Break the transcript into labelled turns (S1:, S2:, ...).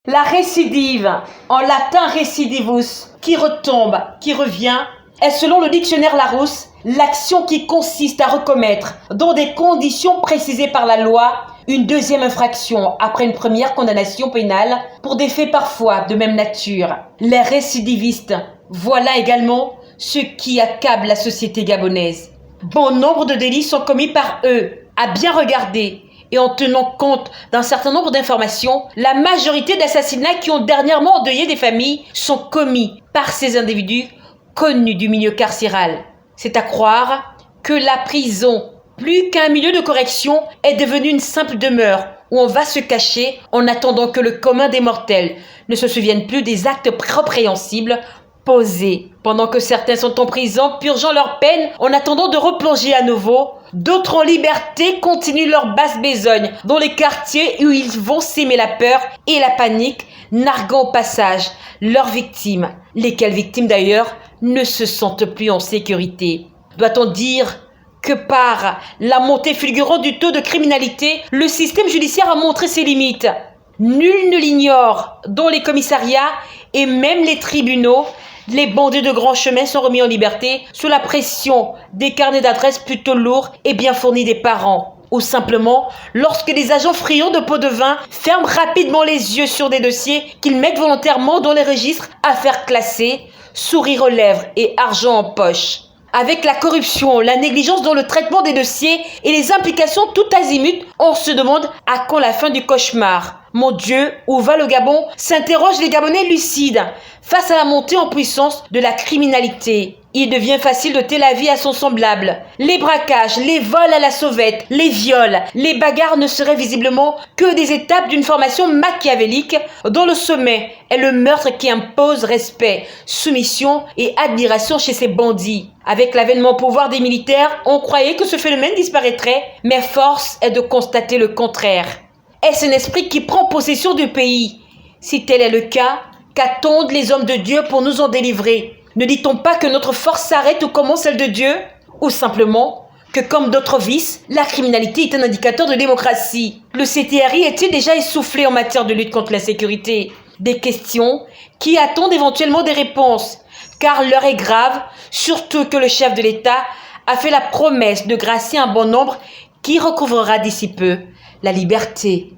S1: La récidive, en latin recidivus, qui retombe, qui revient, est selon le dictionnaire Larousse, l'action qui consiste à recommettre, dans des conditions précisées par la loi, une deuxième infraction après une première condamnation pénale pour des faits parfois de même nature. Les récidivistes, voilà également ce qui accable la société gabonaise. Bon nombre de délits sont commis par eux. À bien regarder, et en tenant compte d'un certain nombre d'informations, la majorité d'assassinats qui ont dernièrement endeuillé des familles sont commis par ces individus connus du milieu carcéral. C'est à croire que la prison, plus qu'un milieu de correction, est devenue une simple demeure où on va se cacher en attendant que le commun des mortels ne se souvienne plus des actes répréhensibles posés. Pendant que certains sont en prison, purgeant leur peine en attendant de replonger à nouveau, d'autres en liberté continuent leur basse besogne dans les quartiers où ils vont s'aimer la peur et la panique, narguant au passage leurs victimes, lesquelles victimes d'ailleurs ne se sentent plus en sécurité. Doit-on dire que par la montée fulgurante du taux de criminalité, le système judiciaire a montré ses limites. Nul ne l'ignore, dans les commissariats et même les tribunaux, les bandits de grand chemin sont remis en liberté sous la pression des carnets d'adresses plutôt lourds et bien fournis des parents. Ou simplement, lorsque des agents friands de pots de vin ferment rapidement les yeux sur des dossiers qu'ils mettent volontairement dans les registres affaires classées, sourire aux lèvres et argent en poche. Avec la corruption, la négligence dans le traitement des dossiers et les implications tout azimut, on se demande à quand la fin du cauchemar. Mon Dieu, où va le Gabon? S'interrogent les Gabonais lucides face à la montée en puissance de la criminalité. Il devient facile d'ôter la vie à son semblable. Les braquages, les vols à la sauvette, les viols, les bagarres ne seraient visiblement que des étapes d'une formation machiavélique dont le sommet est le meurtre qui impose respect, soumission et admiration chez ces bandits. Avec l'avènement au pouvoir des militaires, on croyait que ce phénomène disparaîtrait, mais force est de constater le contraire. Est-ce un esprit qui prend possession du pays? Si tel est le cas, qu'attendent les hommes de Dieu pour nous en délivrer? Ne dit-on pas que notre force s'arrête où commence celle de Dieu? Ou simplement que, comme d'autres vices, la criminalité est un indicateur de démocratie? Le CTRI est-il déjà essoufflé en matière de lutte contre l'insécurité? Des questions qui attendent éventuellement des réponses, car l'heure est grave, surtout que le chef de l'État a fait la promesse de gracier un bon nombre qui recouvrera d'ici peu la liberté.